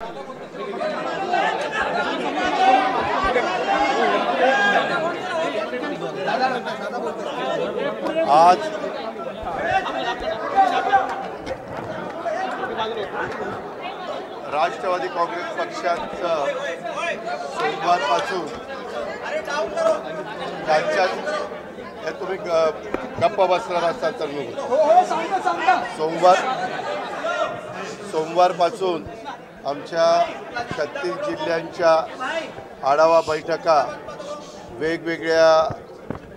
आज राष्ट्रवादी काँग्रेस पक्षाचं सोमवारपासून राज्यात तुम्ही गप्पा बसणार असाल तर सोमवारपासून आमच्या 36 जिल्ह्यांच्या आढावा बैठका वेगवेगळ्या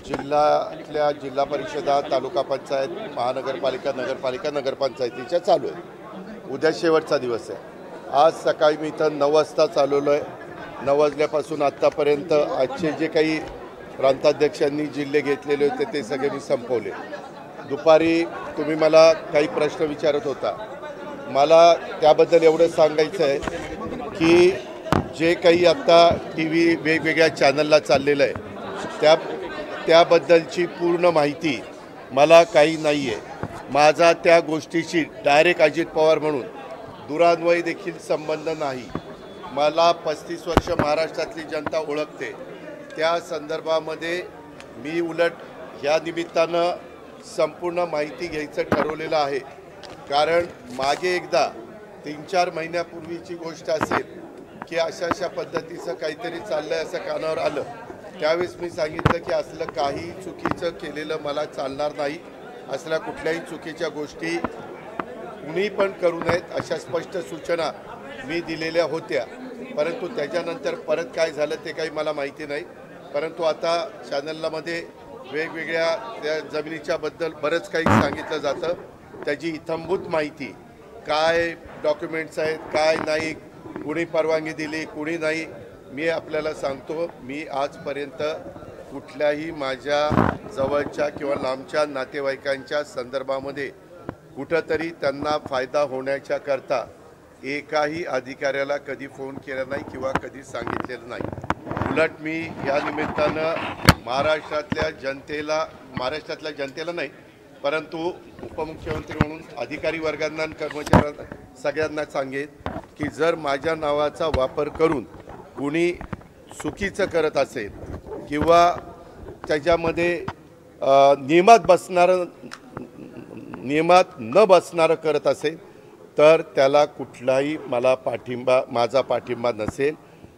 जिल्ह्यातल्या जिल्हा परिषदा, तालुका पंचायत, महानगरपालिका, नगरपालिका, नगरपंचायतीच्या चालू आहे। उद्या शेवटचा दिवस आहे। आज सकाळी मी इथं 9 वाजता चालवलो आहे। 9 वाजल्यापासून आत्तापर्यंत आजचे जे काही प्रांताध्यक्षांनी जिल्हे घेतलेले होते ते सगळे मी संपवले। दुपारी तुम्ही मला काही प्रश्न विचारत होता, मला त्याबद्दल एवढं सांगायचं आहे की जे काही आता TV वेगवेगळ्या चॅनलला चाललेलं आहे त्याबद्दलची पूर्ण माहिती मला काही नाही आहे। माझा त्या गोष्टीशी डायरेक्ट अजित पवार म्हणून दुरान्वयी देखील संबंध नाही। मला 35 वर्ष महाराष्ट्रातली जनता ओळखते। त्या संदर्भामध्ये मी उलट या निमित्तानं संपूर्ण माहिती घ्यायचं ठरवलेलं आहे। कारण मागे एकदा 3-4 महिन्यापूर्वीची गोष्ट असेल की अशा पद्धतीचं काहीतरी चाललं आहे असं कानावर आलं, त्यावेळेस मी सांगितलं की असलं काही चुकीचं केलेलं मला चालणार नाही। असल्या कुठल्याही चुकीच्या गोष्टी कुणी पण करू नयेत अशा स्पष्ट सूचना मी दिलेल्या होत्या। परंतु त्याच्यानंतर परत काय झालं ते काही मला माहिती नाही। परंतु आता चॅनलमध्ये वेगवेगळ्या त्या जमिनीच्या बद्दल बरंच काही सांगितलं जातं। त्याची इत्थंभूत माहिती काय डॉक्युमेंट्स आहेत, काय नाही, कुणी परवानगी दिली, कुणी नाही, मी आपल्याला सांगतो, मी आजपर्यंत कुठल्याही माझ्या जवळच्या किंवा लांबच्या नातेवाईकांच्या संदर्भामध्ये कुठंतरी त्यांना फायदा होण्याच्या करता एकाही अधिकाऱ्याला कधी फोन केला नाही किंवा कधी सांगितलेलं नाही। उलट मी या निमित्तानं महाराष्ट्रातल्या जनतेला नाही परंतु उपमुख्यमंत्री म्हणून अधिकारी वर्गांना आणि कर्मचाऱ्यांना सगळ्यांना सांगेन की जर माझ्या नावाचा वापर करून कुणी चुकीचं करत असेल किंवा त्याच्यामध्ये नियमात न बसणारं करत असेल तर त्याला कुठलाही माझा पाठिंबा नसेल।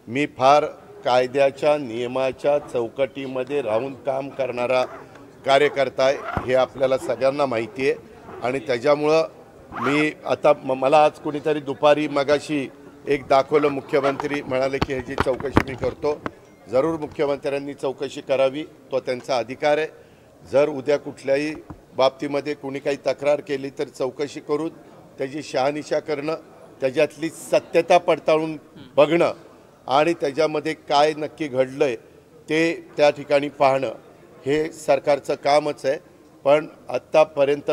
मी फार कायद्याच्या नियमाच्या चौकटीमध्ये राहून काम करणारा कार्यकर्ता आहे, हे आपल्याला सगळ्यांना माहिती आहे। आणि त्याच्यामुळं मी आता मला आज कुणीतरी दुपारी मगाशी एक दाखवलं, मुख्यमंत्री म्हणाले की ह्याची चौकशी मी करतो। जरूर मुख्यमंत्र्यांनी चौकशी करावी, तो त्यांचा अधिकार आहे। जर उद्या कुठल्याही बाबतीमध्ये कुणी काही तक्रार केली तर चौकशी करून त्याची शहानिशा करणं, त्याच्यातली सत्यता पडताळून बघणं आणि त्याच्यामध्ये काय नक्की घडलं आहे ते त्या ठिकाणी पाहणं हे सरकारचं कामच आहे। पण आत्तापर्यंत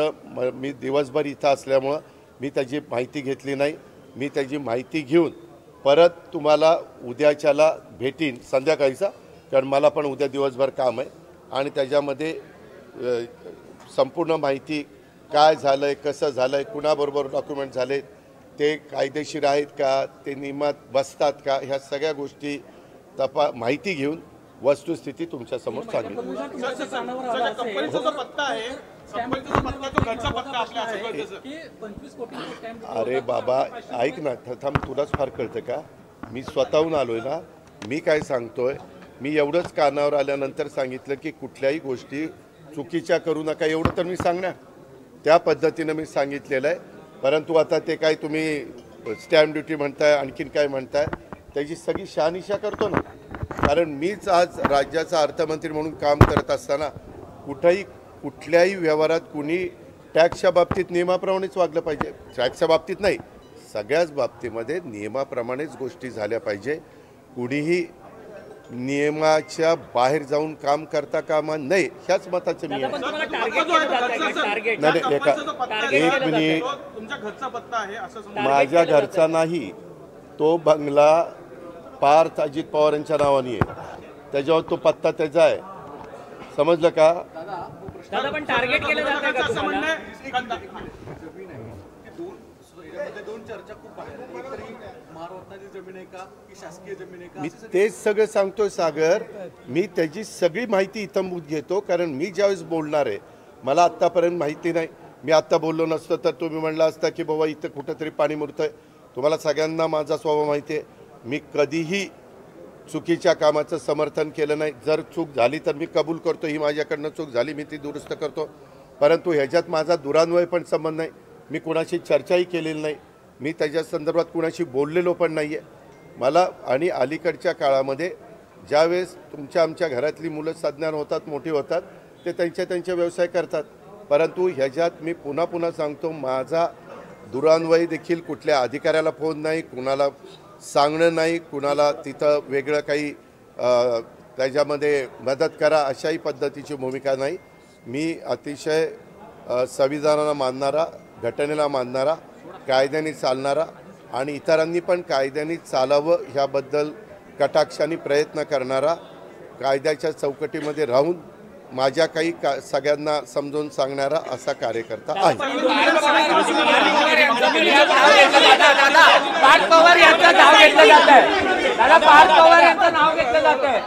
मी दिवसभर इथं असल्यामुळं मी त्याची माहिती घेतली नाही। मी त्याची माहिती घेऊन परत तुम्हाला उद्याच्याला भेटीन संध्याकाळीचा, कारण मला पण उद्या दिवसभर काम आहे आणि त्याच्यामध्ये संपूर्ण माहिती काय झालं आहे, कसं झालं आहे, कुणाबरोबर डॉक्युमेंट झाले, ते कायदेशीर आहेत का, ते नियमात बसतात का, ह्या सगळ्या गोष्टी माहिती घेऊन वस्तुस्थिती तुमच्यासमोर सांगेन। अरे बाबा ऐक ना, थांब, तुलाच फार कळतं का? मी स्वतःहून आलोय ना। मी काय सांगतोय, मी एवढंच कानावर आल्यानंतर सांगितलं की कुठल्याही गोष्टी चुकीच्या करू नका, एवढं तर मी सांगणार, त्या पद्धतीनं मी सांगितलेलं आहे। परंतु आता ते काय तुम्ही स्टॅम्प ड्युटी म्हणताय, आणखीन काय म्हणताय, त्याची सगळी शहानिशा करतो ना। कारण मीच आज राज्याचा अर्थमंत्री म्हणून काम करत असताना कुठल्याही व्यवहारात कुणी टॅक्सच्या बाबतीत नियमाप्रमाणेच वागलं पाहिजे। टॅक्सच्या बाबतीत नाही, सगळ्याच बाबतीमध्ये नियमाप्रमाणेच गोष्टी झाल्या पाहिजे। कुणीही नियमाच्या बाहेर जाऊन काम करता कामा नये, ह्याच मताचं मी आहे। एक मिनिट, माझ्या घरचा नाही, तो बंगला पार्थ अजित पवारांच्या नावाने आहे, त्याच्यावर तो पत्ता त्याचा आहे, समजलं का? दादा पण टार्गेट केलं जातं का तुम्हाला? दोन चर्चा खूप आहे, एकतरी महाराष्ट्र शासनाची जमीन आहे का की शासकीय जमीन आहे का मी तेच सगळं सांगतोय सागर. मी त्याची सगळी माहिती इथंभूत घेतो, कारण मी ज्यावेळेस बोलणार आहे मला आत्तापर्यंत माहिती नाही. मी आत्ता बोललो नसतं तर तुम्ही म्हणला असता की बाबा इथं कुठंतरी पाणी मुरतंय. तुम्हाला सगळ्यांना माझा स्वभाव माहिती आहे. मी कधीही चुकीच्या कामाचं समर्थन केलं नाही. जर चूक झाली तर मी कबूल करतो, ही माझ्याकडनं चूक झाली, मी ती दुरुस्त करतो. परंतु ह्याच्यात माझा दुरान्वय पण संबंध नाही. मी कुणाशी चर्चाही केलेली नाही. मी त्याच्या संदर्भात कुणाशी बोललेलो पण नाही आहे. मला आणि अलीकडच्या काळामध्ये ज्यावेळेस आमच्या घरातली मुलं सज्ञान होतात, मोठी होतात, ते त्यांचे व्यवसाय करतात. परंतु ह्याच्यात मी पुन्हा सांगतो, माझा दुरान्वय देखील कुठल्या अधिकाऱ्याला फोन नाही, कुणाला सांगणं नाही, कुणाला तिथं वेगळं काही त्याच्यामध्ये मदत करा अशाही पद्धतीची भूमिका नाही. मी अतिशय संविधानाला मानणारा, घटनेला मानणारा, कायद्याने चालणारा आणि इतरांनी पण कायद्याने चालावं ह्याबद्दल कटाक्षाने प्रयत्न करणारा, कायद्याच्या चौकटीमध्ये राहून माझ्या काही सगळ्यांना समजून सांगणारा असा कार्यकर्ता आहे. पार्थ पवार यांचं नाव घेतलं जात आहे. पार्थ पवार यांचं नाव घेतलं जात आहे.